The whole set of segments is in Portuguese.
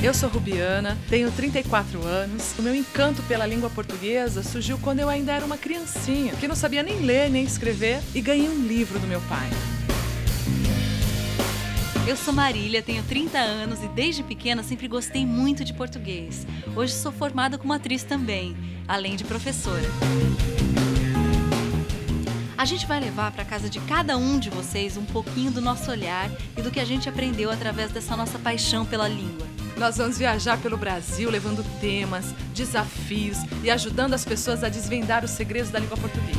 Eu sou Rubiana, tenho 34 anos. O meu encanto pela língua portuguesa surgiu quando eu ainda era uma criancinha, que não sabia nem ler nem escrever, e ganhei um livro do meu pai. Eu sou Marília, tenho 30 anos e desde pequena sempre gostei muito de português. Hoje sou formada como atriz também, além de professora. A gente vai levar para casa de cada um de vocês um pouquinho do nosso olhar e do que a gente aprendeu através dessa nossa paixão pela língua. Nós vamos viajar pelo Brasil levando temas, desafios e ajudando as pessoas a desvendar os segredos da língua portuguesa.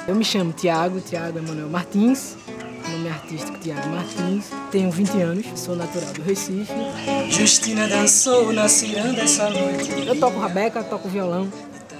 Eu me chamo Tiago Emanuel Martins, nome artístico Tiago Martins, tenho 20 anos, sou natural do Recife. Justina dançou na ciranda essa noite. Eu toco rabeca, toco violão,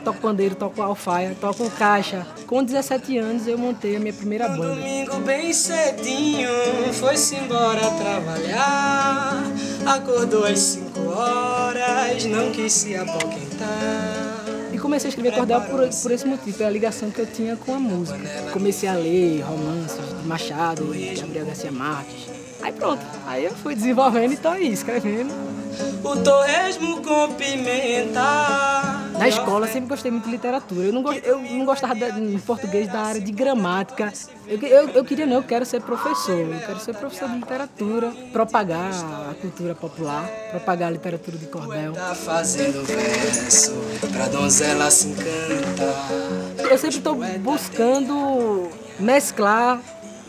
toco pandeiro, toco alfaia, toco caixa. Com 17 anos eu montei a minha primeira banda. Domingo bem cedinho, foi-se embora trabalhar. Acordou às 5 horas, não quis se apoquentar. E comecei a escrever cordel por esse motivo, pela ligação que eu tinha com a música. Comecei a ler romances de Machado, de Gabriel Garcia Marques. Aí pronto, aí eu fui desenvolvendo e tô aí, escrevendo. O torresmo com pimenta. Na escola eu sempre gostei muito de literatura. Eu não gostava em português da área de gramática. Eu queria não, eu quero ser professor. Eu quero ser professor de literatura, propagar a cultura popular, propagar a literatura de cordel. Tá fazendo verso, pra donzela se encanta. Eu sempre estou buscando mesclar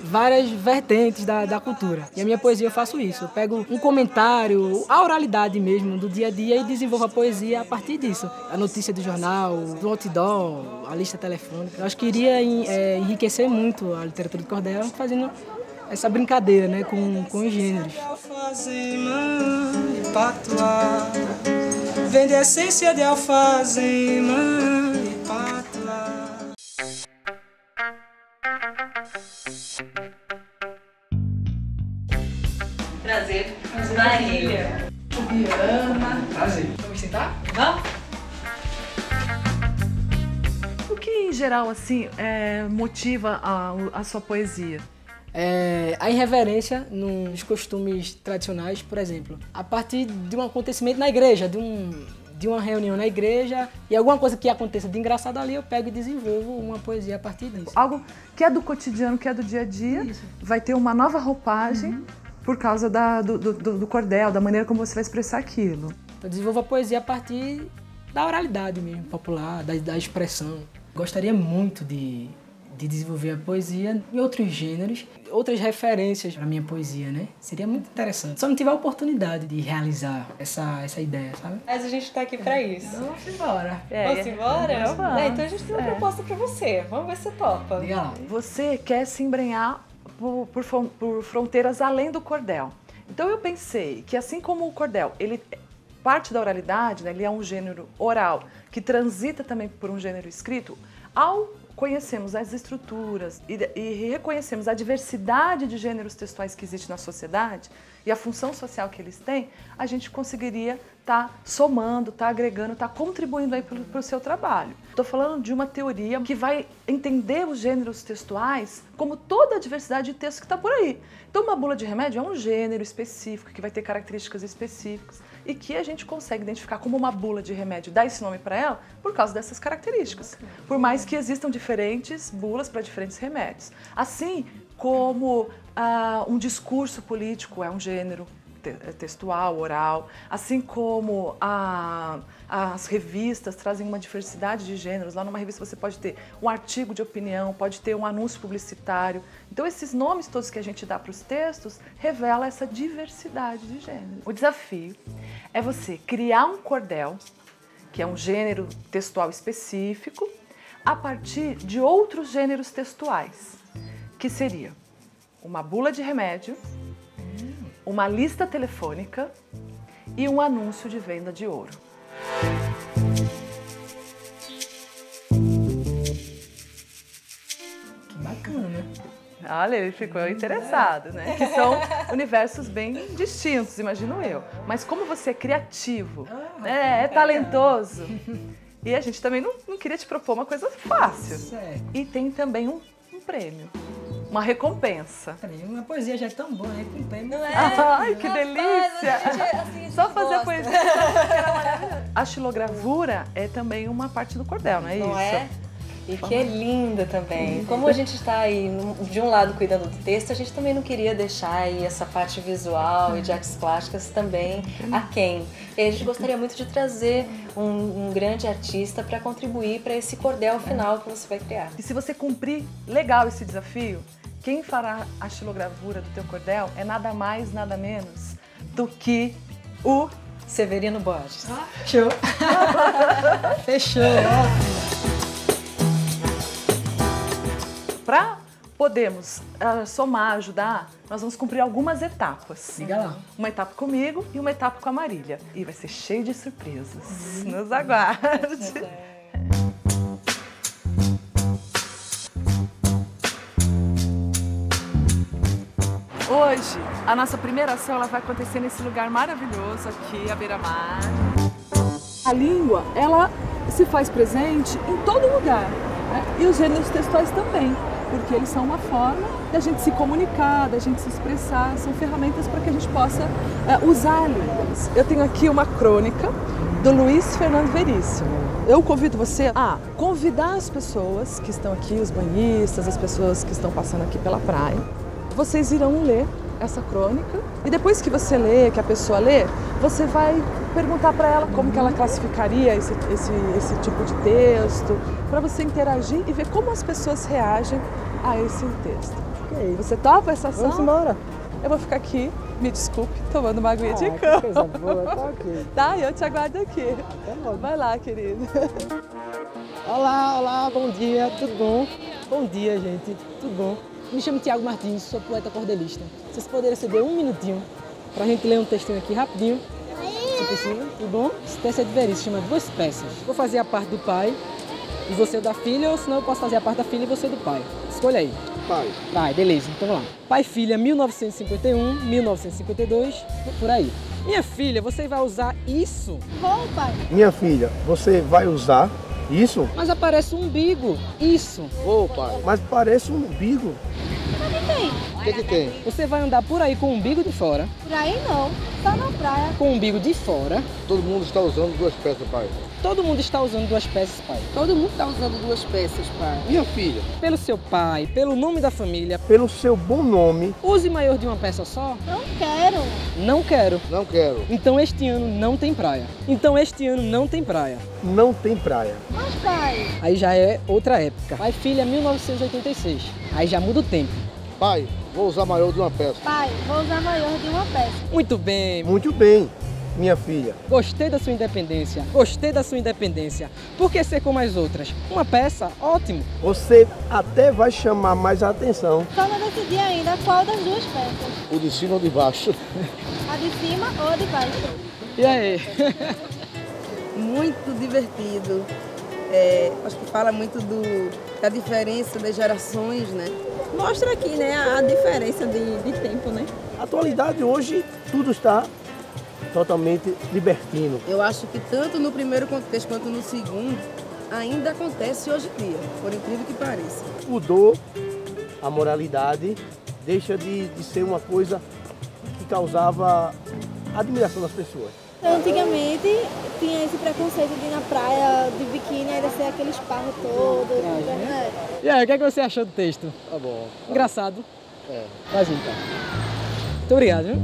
várias vertentes da cultura. E a minha poesia eu faço isso. Eu pego um comentário, a oralidade mesmo do dia a dia e desenvolvo a poesia a partir disso. A notícia do jornal, do outdoor, a lista telefônica. Eu acho que iria enriquecer muito a literatura de cordel fazendo essa brincadeira, né, com os gêneros. Alfazema e patuá, vende essência de alfazema e patuá. Prazer, Marília. Rubiana. Prazer. Vamos sentar? Vamos? O que, em geral, assim, motiva a sua poesia? A irreverência nos costumes tradicionais, por exemplo, a partir de um acontecimento na igreja, de uma reunião na igreja e alguma coisa que aconteça de engraçado ali, eu pego e desenvolvo uma poesia a partir disso. Algo que é do cotidiano, que é do dia a dia, Isso. vai ter uma nova roupagem por causa do cordel, da maneira como você vai expressar aquilo. Eu desenvolvo a poesia a partir da oralidade mesmo, popular, da expressão. Gostaria muito de desenvolver a poesia em outros gêneros, outras referências para a minha poesia, né? Seria muito interessante. Só não tive a oportunidade de realizar essa ideia, sabe? Mas a gente tá aqui pra isso. Então vamos embora. Vamos embora? Então vamos. Então a gente tem uma proposta pra você. Vamos ver se você topa. Diga lá. Você quer se embrenhar por fronteiras além do cordel. Então eu pensei que assim como o cordel, ele parte da oralidade, né, ele é um gênero oral que transita também por um gênero escrito, ao conhecermos as estruturas e reconhecermos a diversidade de gêneros textuais que existe na sociedade e a função social que eles têm, a gente conseguiria estar somando, estar agregando, estar contribuindo aí para o seu trabalho. Estou falando de uma teoria que vai entender os gêneros textuais como toda a diversidade de texto que está por aí. Então, uma bula de remédio é um gênero específico, que vai ter características específicas e que a gente consegue identificar como uma bula de remédio, dar esse nome para ela por causa dessas características. Por mais que existam diferentes bulas para diferentes remédios. Assim como um discurso político é um gênero textual, oral, assim como as revistas trazem uma diversidade de gêneros. Lá numa revista você pode ter um artigo de opinião, pode ter um anúncio publicitário. Então esses nomes todos que a gente dá para os textos revela essa diversidade de gêneros. O desafio é você criar um cordel, que é um gênero textual específico, a partir de outros gêneros textuais, que seria uma bula de remédio, uma lista telefônica e um anúncio de venda de ouro. Que bacana. Olha, ele ficou interessado, né? Que são universos bem distintos, imagino eu. Mas como você é criativo, né? É talentoso. E a gente também não queria te propor uma coisa fácil. Certo. E tem também um prêmio, uma recompensa. Uma poesia já é tão boa, né? Com prêmio. Não é? Ai, que Rapaz, delícia! assim, Só fazer a gosta. poesia era maravilhoso. A xilogravura é também uma parte do cordel, não é isso? Não é? E que é lindo também. Como a gente está aí, de um lado, cuidando do texto, a gente também não queria deixar aí essa parte visual e de artes plásticas também aquém. E a gente gostaria muito de trazer um grande artista para contribuir para esse cordel final que você vai criar. E se você cumprir legal esse desafio, quem fará a xilogravura do teu cordel é nada mais, nada menos do que o Severino Borges. Show! Fechou! Para podermos somar, ajudar, nós vamos cumprir algumas etapas. Diga lá. Uma etapa comigo e uma etapa com a Marília. E vai ser cheio de surpresas. Nos aguarde. Hoje, a nossa primeira ação ela vai acontecer nesse lugar maravilhoso aqui, à beira-mar. A língua, ela se faz presente em todo lugar, né? E os gêneros textuais também, porque eles são uma forma da gente se comunicar, da gente se expressar, são ferramentas para que a gente possa usar a língua. Eu tenho aqui uma crônica do Luiz Fernando Veríssimo. Eu convido você a convidar as pessoas que estão aqui, os banhistas, as pessoas que estão passando aqui pela praia. Vocês irão ler essa crônica e depois que você lê, que a pessoa lê, você vai perguntar para ela como que ela classificaria esse tipo de texto, para você interagir e ver como as pessoas reagem a esse texto. Okay. Você topa essa ação? Vamos embora. Eu vou ficar aqui, me desculpe, tomando uma aguinha de Que campo. coisa boa, tá ok. Tá, eu te aguardo aqui. Até logo. Vai lá, querido. Olá, bom dia, tudo bom? Bom dia, gente, tudo bom? Me chamo Tiago Martins, sou poeta cordelista. Vocês poderiam ceder um minutinho pra gente ler um textinho aqui rapidinho? Se possível, tudo bom? Esse texto é de Veríssimo, chama Duas Peças. Vou fazer a parte do pai e você o da filha, ou senão eu posso fazer a parte da filha e você do pai. Escolha aí. Pai. Pai, beleza, então vamos lá. Pai e filha, 1951, 1952, por aí. Minha filha, você vai usar isso? Vou, pai. Minha filha, você vai usar isso? Mas aparece um umbigo, isso. Ô, pai. Mas parece um umbigo. O que tem? Você vai andar por aí com o umbigo de fora, Por aí não, só na praia. com o umbigo de fora. Todo mundo está usando duas peças, pai. Todo mundo está usando duas peças, pai. Todo mundo está usando duas peças, pai. Minha filha, Pelo seu pai, pelo nome da família, pelo seu bom nome, use maior de uma peça só? Não quero. Não quero. não quero. Então este ano não tem praia. Então este ano não tem praia. Não tem praia. Mas, pai, Aí já é outra época. Pai e filha, 1986. Aí já muda o tempo. Pai, vou usar maior de uma peça. pai, vou usar maior de uma peça. Muito bem. Muito bem, minha filha. Gostei da sua independência. Gostei da sua independência. Por que ser como as outras? Uma peça? Ótimo. Você até vai chamar mais a atenção. Só não decidi ainda qual das duas peças. O de cima ou de baixo? A de cima ou a de baixo. E aí? Muito divertido. Acho que fala muito da diferença das gerações, né? Mostra aqui, né, a diferença de tempo, né? A atualidade hoje, tudo está totalmente libertino. Eu acho que tanto no primeiro contexto quanto no segundo, ainda acontece hoje em dia, por incrível que pareça. Mudou a moralidade, deixa de ser uma coisa que causava admiração das pessoas. Antigamente tinha esse preconceito de ir na praia de biquíni e ser aquele esparro todo. Né? E aí, o que é que você achou do texto? Tá bom. Engraçado. É. Mas então. Muito obrigado, viu?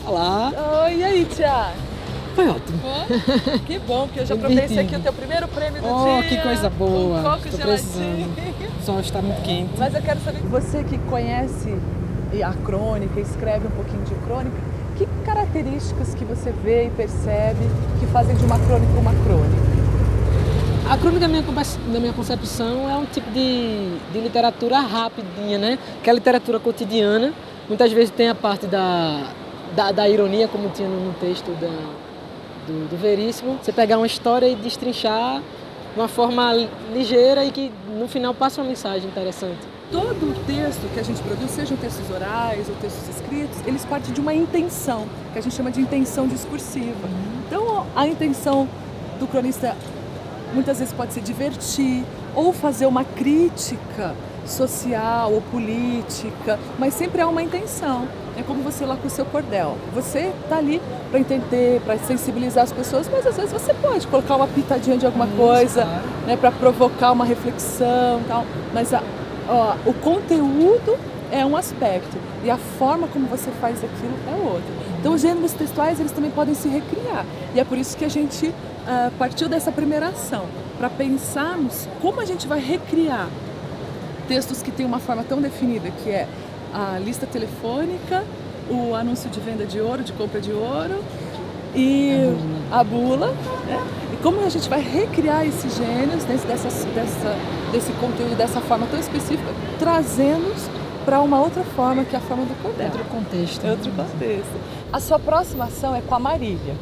Olá. Oi, e aí, Tia? Foi ótimo. Que bom, porque eu já Divertido. providenciei aqui o teu primeiro prêmio do Oh, dia. que coisa boa. Um coco Estou geladinho. precisando. O sol está muito quente. Mas eu quero saber, você que conhece a crônica, escreve um pouquinho de crônica, que características que você vê e percebe que fazem de uma crônica uma crônica? A crônica, na minha concepção, é um tipo de literatura rapidinha, né? Que é a literatura cotidiana. Muitas vezes tem a parte da ironia, como tinha no texto do Veríssimo, você pegar uma história e destrinchar de uma forma ligeira e que no final passa uma mensagem interessante. Todo o texto que a gente produz, sejam textos orais ou textos escritos, eles partem de uma intenção, que a gente chama de intenção discursiva. Então, a intenção do cronista muitas vezes pode ser divertir ou fazer uma crítica social ou política, mas sempre há uma intenção. É como você lá com o seu cordel. Você está ali para entender, para sensibilizar as pessoas, mas às vezes você pode colocar uma pitadinha de alguma coisa, né, para provocar uma reflexão e tal. Mas o conteúdo é um aspecto e a forma como você faz aquilo é outro. Então os gêneros textuais eles também podem se recriar e é por isso que a gente partiu dessa primeira ação, para pensarmos como a gente vai recriar textos que têm uma forma tão definida, que é a lista telefônica, o anúncio de venda de ouro, de compra de ouro e a bula, né? E como a gente vai recriar esses gêneros desse conteúdo, dessa forma tão específica, trazendo-os para uma outra forma, que é a forma do cordel. Outro contexto. Outro contexto. A sua próxima ação é com a Marília.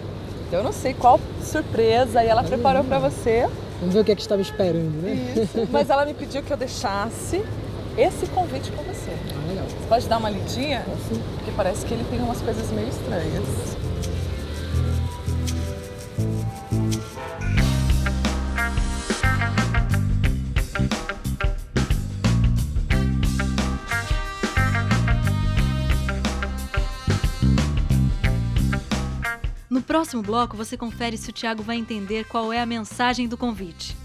Então eu não sei qual surpresa ela preparou para você. Vamos ver o que é que estava esperando, né? Isso, mas ela me pediu que eu deixasse esse convite com você. Legal. Você pode dar uma lidinha? Sim. Porque parece que ele tem umas coisas meio estranhas. No próximo bloco, você confere se o Thiago vai entender qual é a mensagem do convite.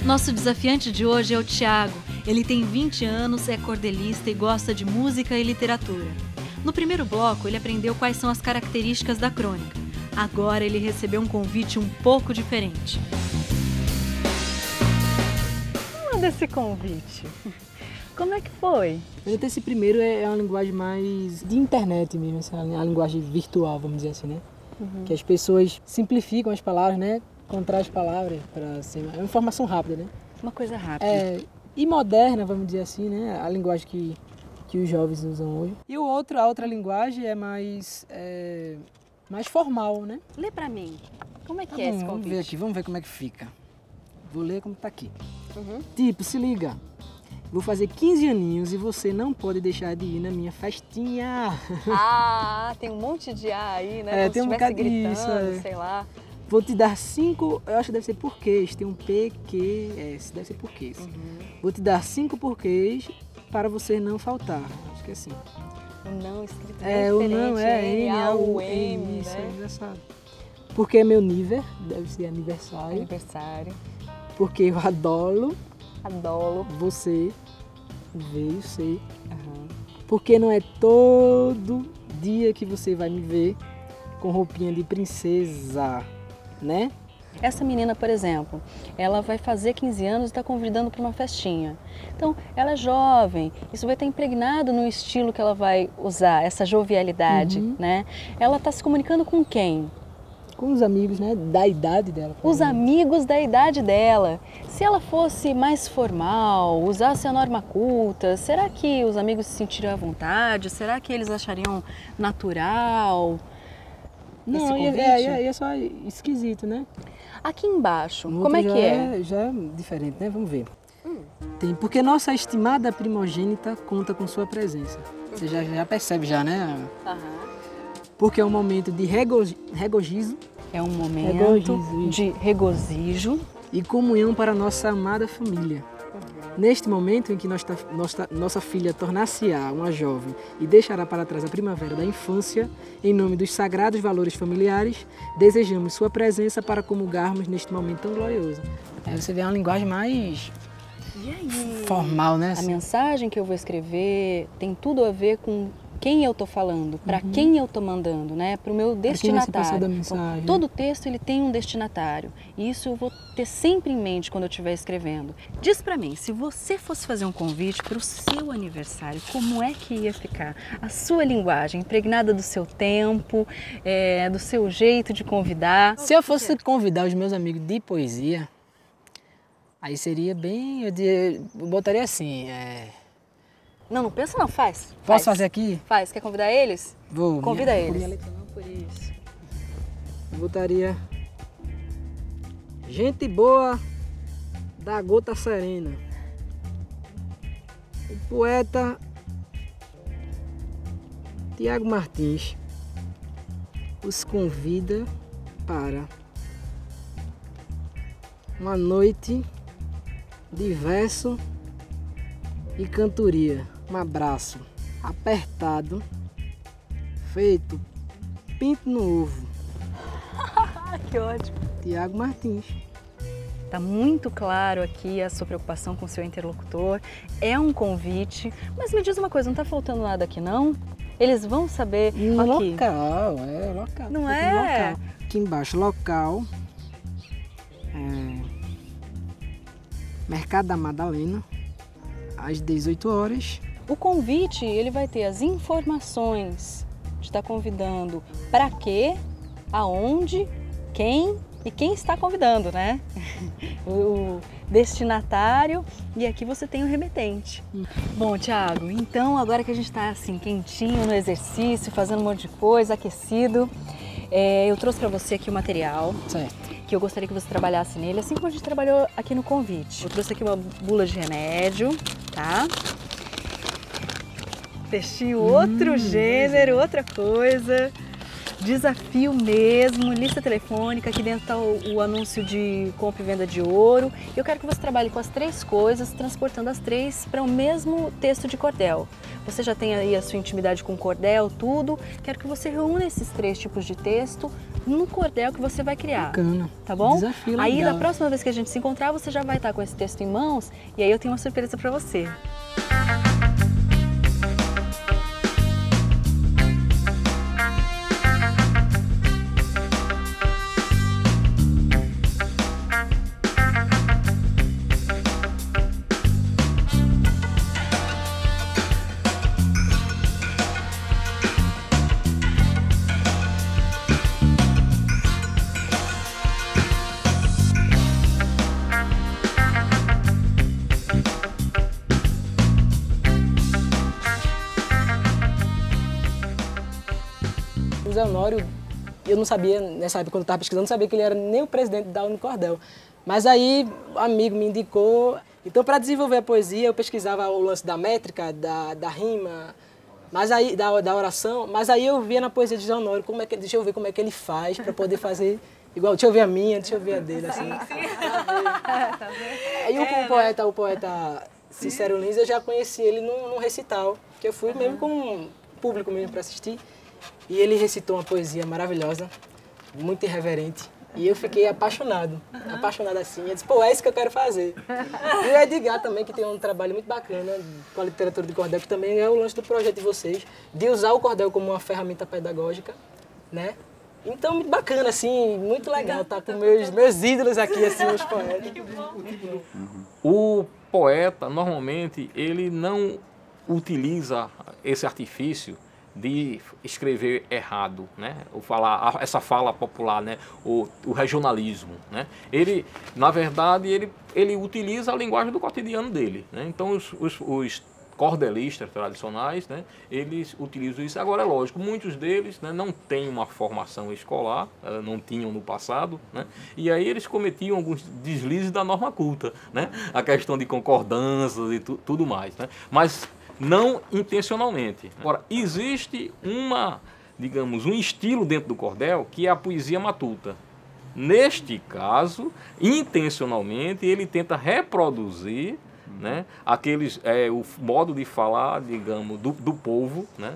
Nosso desafiante de hoje é o Thiago. Ele tem 20 anos, é cordelista e gosta de música e literatura. No primeiro bloco, ele aprendeu quais são as características da crônica. Agora ele recebeu um convite um pouco diferente. Manda esse convite. Como é que foi? Esse primeiro é uma linguagem mais de internet mesmo, assim, a linguagem virtual, vamos dizer assim, né? Que as pessoas simplificam as palavras, né? Contrai as palavras para ser uma informação rápida, né? Uma coisa rápida. E moderna, vamos dizer assim, né? A linguagem que os jovens usam hoje. E a outra linguagem é mais formal, né? Lê pra mim. Como é que é esse convite? Vamos ver aqui, vamos ver como é que fica. Vou ler como tá aqui. Tipo, se liga. Vou fazer 15 aninhos e você não pode deixar de ir na minha festinha. Ah, tem um monte de A aí, né? Como tem se um estivesse bocado gritando, disso, sei lá. Vou te dar 5, eu acho que deve ser porquês, tem um PQS, deve ser porquês. Vou te dar 5 porquês para você não faltar, acho que é assim. O não escrito bem o diferente, não é N-A-U-M, isso, né? é engraçado. Porque é meu nível, deve ser aniversário. Aniversário. Porque eu adoro você veio ser. Porque não é todo dia que você vai me ver com roupinha de princesa, né? Essa menina, por exemplo, ela vai fazer 15 anos e está convidando para uma festinha. Então, ela é jovem, isso vai estar impregnado no estilo que ela vai usar, essa jovialidade, né? Ela está se comunicando com quem? Com os amigos, né? Da idade dela. Os amigos da idade dela. Se ela fosse mais formal, usasse a norma culta, será que os amigos se sentiriam à vontade? Será que eles achariam natural? Não, é só esquisito, né? Aqui embaixo, como é que é? Já é diferente, né? Vamos ver. Tem, porque nossa estimada primogênita conta com sua presença. Você já percebe já, né? Porque é um momento de regozijo. É um momento de regozijo. E comunhão para nossa amada família. Neste momento em que nossa filha tornar-se-á uma jovem e deixará para trás a primavera da infância, em nome dos sagrados valores familiares, desejamos sua presença para comungarmos neste momento tão glorioso. Aí você vê uma linguagem mais formal, né? A mensagem que eu vou escrever tem tudo a ver com quem eu estou falando, para quem eu estou mandando, né? Para o meu destinatário. Então, todo texto ele tem um destinatário. E isso eu vou ter sempre em mente quando eu estiver escrevendo. Diz para mim, se você fosse fazer um convite para o seu aniversário, como é que ia ficar? A sua linguagem, impregnada do seu tempo, do seu jeito de convidar. Se eu fosse convidar os meus amigos de poesia, aí seria bem, eu botaria assim, Não pensa não, faz. Posso fazer aqui? Faz. Quer convidar eles? Vou. Convida eles. Minha letra não por isso. Eu botaria... Gente boa da gota serena. O poeta Tiago Martins os convida para uma noite de verso e cantoria. Um abraço apertado, feito pinto no ovo. Que ótimo. Tiago Martins. Está muito claro aqui a sua preocupação com o seu interlocutor. É um convite. Mas me diz uma coisa, não está faltando nada aqui não? Eles vão saber aqui. Local. Não é? Local. Aqui embaixo, local. Mercado da Madalena, às 18 horas. O convite, ele vai ter as informações de estar convidando para quê, aonde, quem e quem está convidando, né? O destinatário e aqui você tem o remetente. Bom, Tiago, então agora que a gente está assim quentinho no exercício, fazendo um monte de coisa, aquecido, eu trouxe para você aqui o material. Certo. Que eu gostaria que você trabalhasse nele, assim como a gente trabalhou aqui no convite. Eu trouxe aqui uma bula de remédio, tá? Textinho, outro gênero, outra coisa. Desafio mesmo, lista telefônica, aqui dentro está o anúncio de compra e venda de ouro. Eu quero que você trabalhe com as 3 coisas, transportando as 3 para o mesmo texto de cordel. Você já tem aí a sua intimidade com o cordel, tudo. Quero que você reúna esses 3 tipos de texto no cordel que você vai criar. Bacana. Tá bom? Desafio aí legal. da próxima vez que a gente se encontrar, você já vai estar com esse texto em mãos e aí eu tenho uma surpresa para você. Zé Honório, eu não sabia, nessa época quando eu estava pesquisando, não sabia que ele era nem o presidente da Unicordel. Mas aí, um amigo me indicou. Então, para desenvolver a poesia, eu pesquisava o lance da métrica, da rima, mas aí, da oração. Mas aí eu via na poesia de Zé Honório, deixa eu ver como é que ele faz para poder fazer igual. Deixa eu ver a minha, deixa eu ver a dele, assim. Aí o poeta Cícero Lins, eu já conheci ele num recital, que eu fui mesmo com um público mesmo para assistir. E ele recitou uma poesia maravilhosa, muito irreverente. E eu fiquei apaixonado assim. Eu disse, pô, é isso que eu quero fazer. E o Edgar também, que tem um trabalho muito bacana com a literatura de cordel, que também é o lance do projeto de vocês, de usar o cordel como uma ferramenta pedagógica, né? Então, muito bacana, assim, muito legal estar com meus ídolos aqui, assim, os poetas. O poeta, normalmente, ele não utiliza esse artifício de escrever errado, né? Ou falar essa fala popular, né? O regionalismo, né? Ele, na verdade, ele utiliza a linguagem do cotidiano dele, né? Então os cordelistas tradicionais, né? Eles utilizam isso. Agora é lógico, muitos deles, né, não têm uma formação escolar, não tinham no passado, né? E aí eles cometiam alguns deslizes da norma culta, né? A questão de concordâncias e tudo mais, né? Mas não intencionalmente. Agora, existe um estilo dentro do cordel que é a poesia matuta. Neste caso, intencionalmente, ele tenta reproduzir, né, o modo de falar, digamos, do povo, né?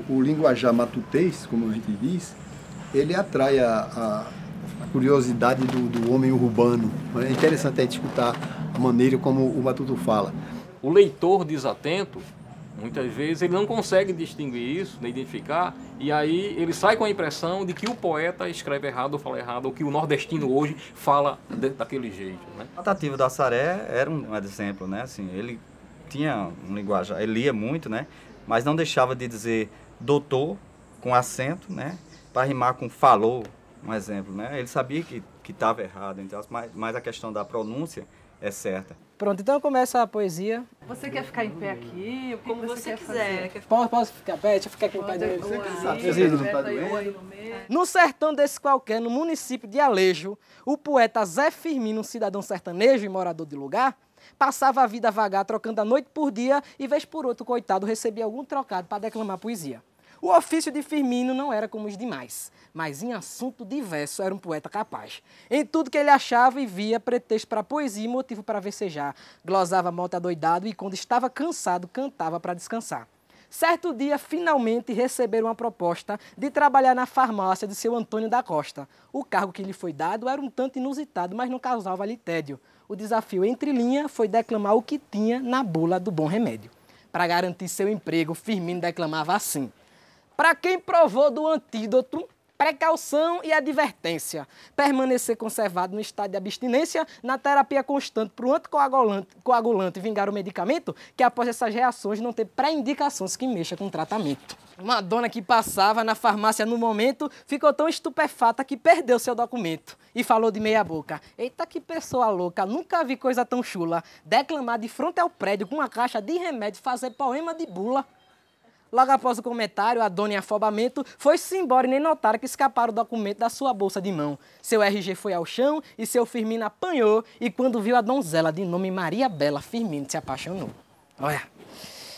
O linguajar matutês, como a gente diz, ele atrai a curiosidade do homem urbano. É interessante a gente escutar a maneira como o matuto fala. O leitor desatento, Muitas vezes ele não consegue distinguir isso, nem identificar, e aí ele sai com a impressão de que o poeta escreve errado ou fala errado, ou que o nordestino hoje fala daquele jeito, né? O Tratativo do Assaré era um exemplo, né? Assim, ele tinha um linguagem, ele lia muito, né? Mas não deixava de dizer doutor com acento, né? Para rimar com falou, um exemplo, né? Ele sabia que estava errado, então, mas a questão da pronúncia é certa. Pronto, então começa a poesia. Você quer ficar em pé aqui? Como você quiser. Posso ficar pé? Deixa eu ficar aqui em pé. No sertão desse qualquer, no município de Alejo, o poeta Zé Firmino, um cidadão sertanejo e morador de lugar, passava a vida vagar, trocando a noite por dia e, vez por outro, coitado, recebia algum trocado para declamar poesia. O ofício de Firmino não era como os demais, mas em assunto diverso era um poeta capaz. Em tudo que ele achava e via, pretexto para poesia e motivo para vecejar. Glosava moto adoidado e, quando estava cansado, cantava para descansar. Certo dia, finalmente, receberam uma proposta de trabalhar na farmácia de seu Antônio da Costa. O cargo que lhe foi dado era um tanto inusitado, mas não causava-lhe tédio. O desafio, entre linha, foi declamar o que tinha na bula do bom remédio. Para garantir seu emprego, Firmino declamava assim: para quem provou do antídoto, precaução e advertência. Permanecer conservado no estado de abstinência, na terapia constante para o anticoagulante vingar o medicamento, que após essas reações não ter pré-indicações que mexa com o tratamento. Uma dona que passava na farmácia no momento ficou tão estupefata que perdeu seu documento e falou de meia boca: eita, que pessoa louca, nunca vi coisa tão chula. Declamar de frente ao prédio com uma caixa de remédio, fazer poema de bula. Logo após o comentário, a dona em afobamento foi-se embora e nem notaram que escaparam o documento da sua bolsa de mão. Seu RG foi ao chão e seu Firmino apanhou, e quando viu a donzela de nome Maria Bela, Firmino se apaixonou. Olha,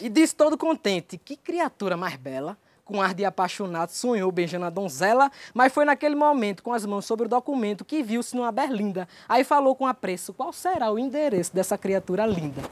e disse todo contente: que criatura mais bela. Com ar de apaixonado, sonhou beijando a donzela, mas foi naquele momento, com as mãos sobre o documento, que viu-se numa berlinda. Aí falou com apreço: qual será o endereço dessa criatura linda?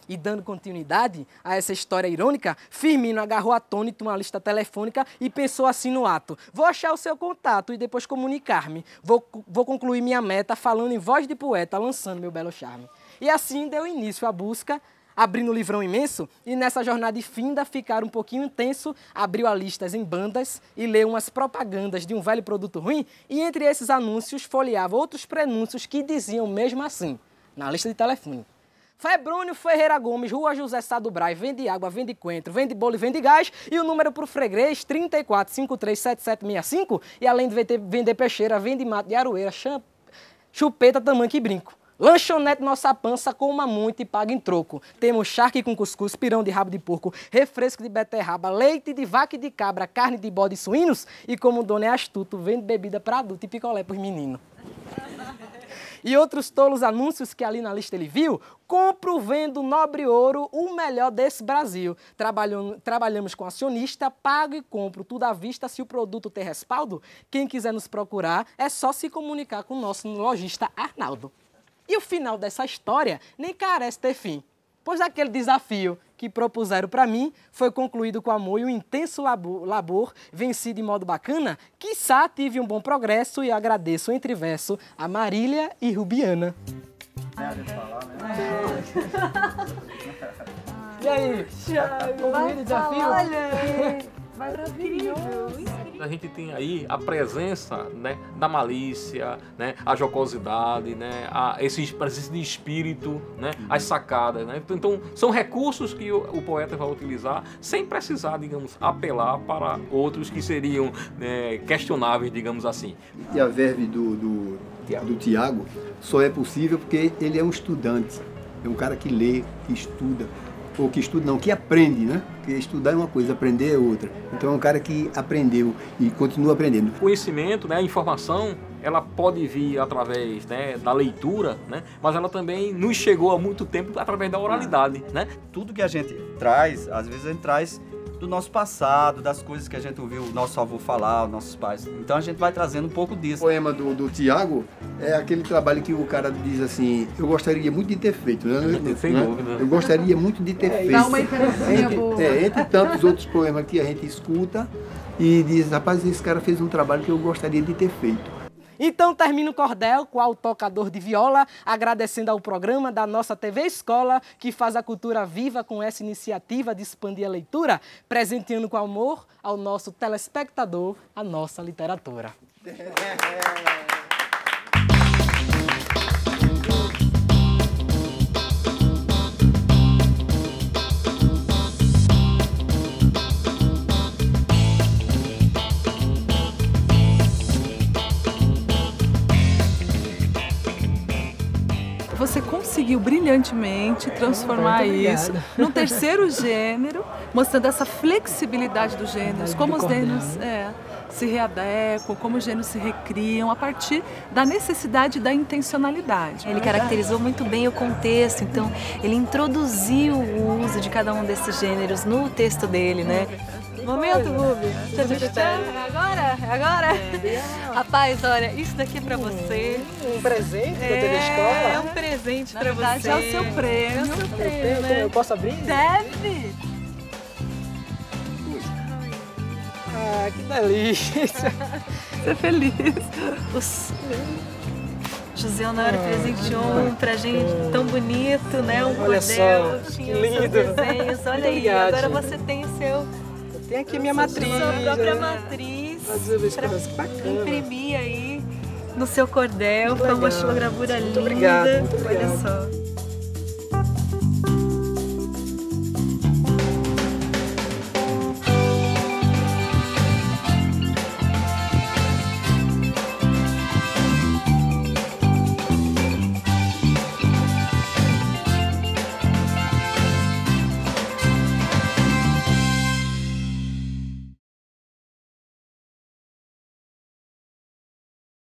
E dando continuidade a essa história irônica, Firmino agarrou atônito uma lista telefônica e pensou assim no ato: vou achar o seu contato e depois comunicar-me. Vou concluir minha meta falando em voz de poeta, lançando meu belo charme. E assim deu início à busca, abrindo um livrão imenso, e nessa jornada finda ficar um pouquinho intenso, abriu a listas em bandas e leu umas propagandas de um velho produto ruim, e entre esses anúncios folheava outros prenúncios que diziam mesmo assim, na lista de telefone: Febrônio Ferreira Gomes, Rua José Sá do Braz, vende água, vende coentro, vende bolo e vende gás, e o número para o freguês 34537765, e além de vender peixeira, vende mato de aroeira, chupeta, tamanco e brinco. Lanchonete Nossa Pança, coma muito e paga em troco. Temos charque com cuscuz, pirão de rabo de porco, refresco de beterraba, leite de vaca e de cabra, carne de bode e suínos, e como o dono é astuto, vende bebida para adulto e picolé para os meninos. E outros tolos anúncios que ali na lista ele viu: compro, vendo, nobre ouro, o melhor desse Brasil. Trabalhamos com acionista, pago e compro tudo à vista. Se o produto tem respaldo, quem quiser nos procurar é só se comunicar com o nosso lojista Arnaldo. E o final dessa história nem carece ter fim, pois aquele desafio que propuseram para mim foi concluído com amor e um intenso labor vencido de modo bacana. Quiçá tive um bom progresso e agradeço entre verso a Marília e Rubiana. E aí? Concluído o desafio? Maravilhoso. A gente tem aí a presença, né, da malícia, né, a jocosidade, né, esse presença de espírito, né, as sacadas, né? Então são recursos que o poeta vai utilizar sem precisar, digamos, apelar para outros que seriam, né, questionáveis, digamos assim. E a verve do Tiago só é possível porque ele é um estudante, é um cara que lê, que estuda. Ou que estuda não, que aprende, né? Porque estudar é uma coisa, aprender é outra. Então é um cara que aprendeu e continua aprendendo. O conhecimento, né, a informação, ela pode vir através, né, da leitura, né? Mas ela também nos chegou há muito tempo através da oralidade, né? Tudo que a gente traz, às vezes a gente traz do nosso passado, das coisas que a gente ouviu o nosso avô falar, os nossos pais. Então a gente vai trazendo um pouco disso. O poema do Tiago é aquele trabalho que o cara diz assim: eu gostaria muito de ter feito, né? Sem dúvida. Eu gostaria muito de ter feito. Dá uma interação boa. Entre tantos outros poemas que a gente escuta e diz: rapaz, esse cara fez um trabalho que eu gostaria de ter feito. Então termina o cordel com o tocador de viola, agradecendo ao programa da nossa TV Escola, que faz a cultura viva com essa iniciativa de expandir a leitura, presenteando com amor ao nosso telespectador a nossa literatura. Você conseguiu brilhantemente transformar isso num terceiro gênero, mostrando essa flexibilidade dos gêneros, como os gêneros se readequam, como os gêneros se recriam a partir da necessidade e da intencionalidade. Ele caracterizou muito bem o contexto, então ele introduziu o uso de cada um desses gêneros no texto dele, né? Momento, Bubi. Agora? Rapaz, olha, isso daqui é pra você. Um presente da TV Escola? É um presente pra você. É o seu prêmio. É o seu prêmio, né? Eu posso abrir? Deve! Ah, que delícia! Ser feliz. José Honório presenteou pra gente tão bonito, né? Um Olha cordel, só, tinha que os seus lindo. desenhos. Olha aí, Obrigado. agora você tem o seu... Tem aqui minha matriz. Sua própria matriz. Pra que bacana. Imprimir aí no seu cordel. Foi uma xilogravura linda. Muito obrigado. Olha só.